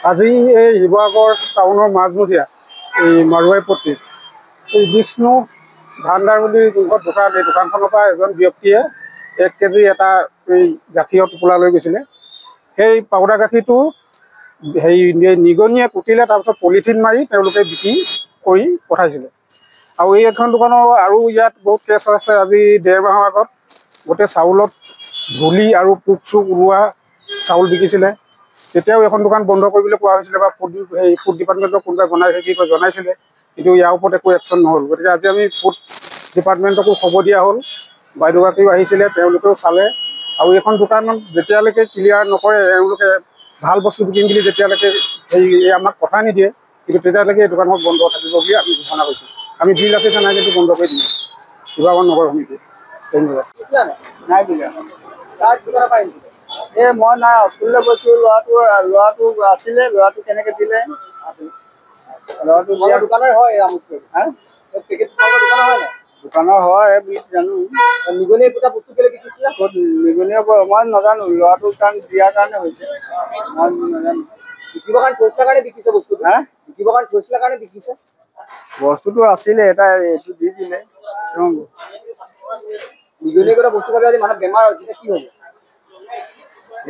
আজি এই শিৱসাগৰ টাউনৰ মাজমজিয়া এই মাৰুৱাইপট্টিত এই বিষ্ণু ভাণ্ডাৰ বুলি যোনখন দোকান, এই দোকানখনৰ পৰা এজন ব্যক্তিয়ে 1 কেজি এটা এই গাখীৰৰ টোপোলা লৈ গৈছিলে। সেই পাউডাৰ গাখীৰটো নিগনিয়ে কুটিলে, তাৰপিছত পলিথিন মাৰি তেওঁলোকে বিক্ৰী কৰি পঠাইছিলে। আৰু এই এখন দোকানৰ আৰু ইয়াত বহুত কেছ আছে। আজি 1.5 মাহৰ আগত গোটেই চাউলত ধূলি আৰু পোক চোক ওলোৱা চাউল বিকিছিলে। তেতিয়াও এখন দোকান বন্ধ কৰিবলৈ কোৱা হৈছিলে বা ফুড ডিপাৰ্টমেণ্টৰ কোনোবাই জনাইছিলে, কিন্তু ইয়াৰ ওপৰত একো একশ্যন নহ'ল। গতিকে আজি আমি ফুড ডিপাৰ্টমেণ্টকো খবৰ দিয়া হ'ল। বাইদেউগৰাকীও আহিছিলে, তেওঁলোকেও চালে। আৰু এইখন দোকানত যেতিয়ালৈকে ক্লিয়াৰ নকৰে, তেওঁলোকে ভাল বস্তু বিকিম বুলি যেতিয়ালৈকে আমাক কথা নিদিয়ে, কিন্তু তেতিয়ালৈকে এই দোকানখন বন্ধ থাকিব বুলি আমি ঘোষণা কৰিছোঁ। আমি বিল আছে নাই কিন্তু বন্ধ কৰি দিম শিৱসাগৰ নগৰ সমিতি। ধন্যবাদ। নাই দিলে মই নাই স্কুললৈ গৈছোঁ, ল'ৰাটো আছিলে, ল'ৰাটো কেনেকৈ দিলে? ল'ৰাটো দোকানৰ হয় দোকানৰ হয় বুলি জানো। নিগনিয়ে গোটা বস্তু কেলৈ বিকিছিলে? নিগনিয়ে মই নাজানো, ল'ৰাটোৰ কাৰণ দিয়াৰ কাৰণে হৈছে, মই নাজানো। বিকিবৰ কাৰণে থৈছিলা কাৰণে বিকিছে বস্তুটো? বিকিবৰ কাৰণে থৈছিলা কাৰণে বিকিছে? বস্তুটো আছিলে, এটা এইটো দি দিলে। নিগনিয়ে গোটা বস্তু খালে আজি মানুহ বেমাৰ হৈছে, এতিয়া কি হ'ব?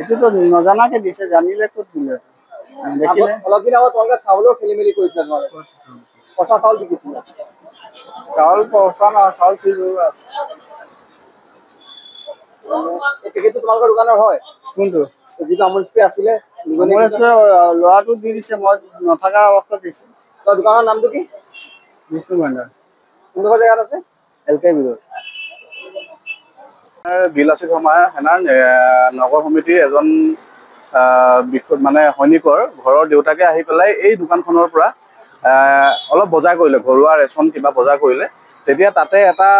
এইটোতো নজনাকে দিছে, জানিলে ক'ত দিলে? দেখিলে অলপ দিন আগত তোমালোকে চাউলৰ খেলি মেলি কৰিছিলে, তোমালোকে পচা চাউল বিকিছিলে। চাউল পচা নহয়, চাউল চিজ আছে। এই পেকেটটো তোমালোকৰ দোকানৰ হয়? কোনটো? যিটো আমুল স্প্ৰে আছিলে, আমুল স্প্ৰে ল'ৰাটো দি দিছে, মই নথকা অৱস্থাত দিছো। তোমাৰ দোকানৰ নামটো কি? বিষ্ণু ভাণ্ডাৰ। কোনডোখৰ জেগাত আছে? LK বিৰোধ। বিলাসী শৰ্মা সেনাৰ নগৰ সমিতিৰ এজন মানে সৈনিকৰ ঘৰৰ দেউতাকে আহি পেলাই এই দোকানখনৰ পৰা অলপ বজাৰ কৰিলে, ঘৰুৱা ৰেচন কিবা বজাৰ কৰিলে। তেতিয়া তাতে এটা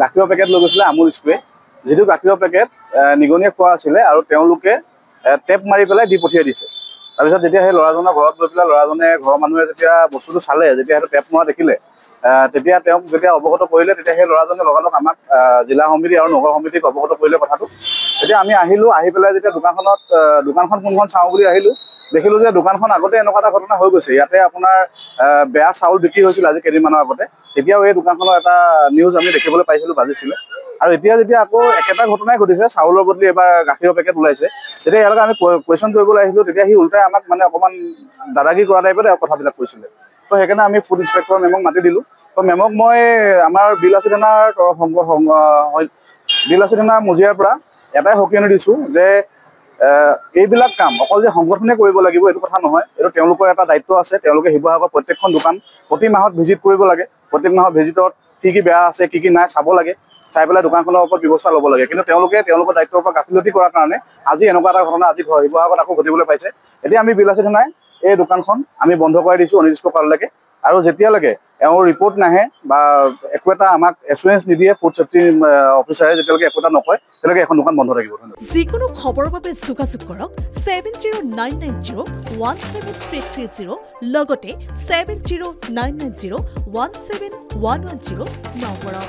গাখীৰৰ পেকেট লৈ গৈছিলে, আমুল স্প্ৰে, যিটো গাখীৰৰ পেকেট নিগনিয়ে খোৱা আছিলে আৰু তেওঁলোকে টেপ মাৰি পেলাই দি পঠিয়াই দিছে। তাৰপিছত যেতিয়া সেই ল'ৰাজনৰ ঘৰত গৈ পেলাই ল'ৰাজনে ঘৰৰ মানুহে যেতিয়া বস্তুটো চালে, যেতিয়া সেইটো টেপ মৰা দেখিলে, তেতিয়া তেওঁক যেতিয়া অৱগত কৰিলে, তেতিয়া সেই ল'ৰাজনে লগালগ আমাক জিলা সমিতি আৰু নগৰ সমিতিক অৱগত কৰিলে কথাটো। তেতিয়া আমি আহিলোঁ, আহি পেলাই যেতিয়া দোকানখন কোনখন চাওঁ বুলি আহিলোঁ, দেখিলোঁ যে দোকানখন আগতে এনেকুৱা এটা ঘটনা হৈ গৈছে। ইয়াতে আপোনাৰ বেয়া চাউল বিক্ৰী হৈছিল আজি কেইদিনমানৰ আগতে। তেতিয়াও এই দোকানখনৰ এটা নিউজ আমি দেখিবলৈ পাইছিলোঁ, বাজিছিলে। আৰু এতিয়া যেতিয়া আকৌ একেটা ঘটনাই ঘটিছে, চাউলৰ বদলি এবাৰ গাখীৰৰ পেকেট ওলাইছে, তেতিয়া ইয়ালৈকে আমি কুৱেশ্যন কৰিবলৈ আহিছিলোঁ। তেতিয়া সি উল্টাই আমাক মানে অকণমান দাদাগিৰি কৰা টাইপতে কথাবিলাক কৈছিলে। তো সেইকাৰণে আমি ফুড ইন্সপেক্টৰ মেমক মাতি দিলোঁ। তো মেমক মই আমাৰ বিলাসী থানাৰ মজিয়াৰ পৰা এটাই সকিয়নি দিছোঁ যে এইবিলাক কাম অকল যে সংগঠনে কৰিব লাগিব এইটো কথা নহয়, এইটো তেওঁলোকৰ এটা দায়িত্ব আছে। তেওঁলোকে শিৱসাগৰ প্ৰত্যেকখন দোকান প্ৰতি মাহত ভিজিট কৰিব লাগে। প্ৰত্যেক মাহৰ ভিজিটত কি বেয়া আছে, কি নাই চাব লাগে, চাই পেলাই দোকানখনৰ ওপৰত ব্যৱস্থা ল'ব লাগে। কিন্তু তেওঁলোকে তেওঁলোকৰ দায়িত্বৰ পৰা গাফিলতি কৰাৰ কাৰণে আজি এনেকুৱা এটা ঘটনা আজি শিৱসাগৰত আকৌ ঘটিবলৈ পাইছে। এতিয়া আমি বিলাসী থানাই এই দোকানখন আমি বন্ধ কৰাই দিছোঁ অনিৰ্দিষ্টকাললৈকে। আৰু যেতিয়ালৈকে এওঁৰ ৰিপৰ্ট নাহে বা একো এটা আমাক এচুৰেঞ্চ নিদিয়ে, ফুড ছেফটি অফিচাৰে যেতিয়ালৈকে একো এটা নকয়, তেতিয়ালৈকে এখন দোকান বন্ধ থাকিব। যিকোনো খবৰৰ বাবে যোগাযোগ কৰক 7099017330 লগতে 7099017110 নম্বৰত।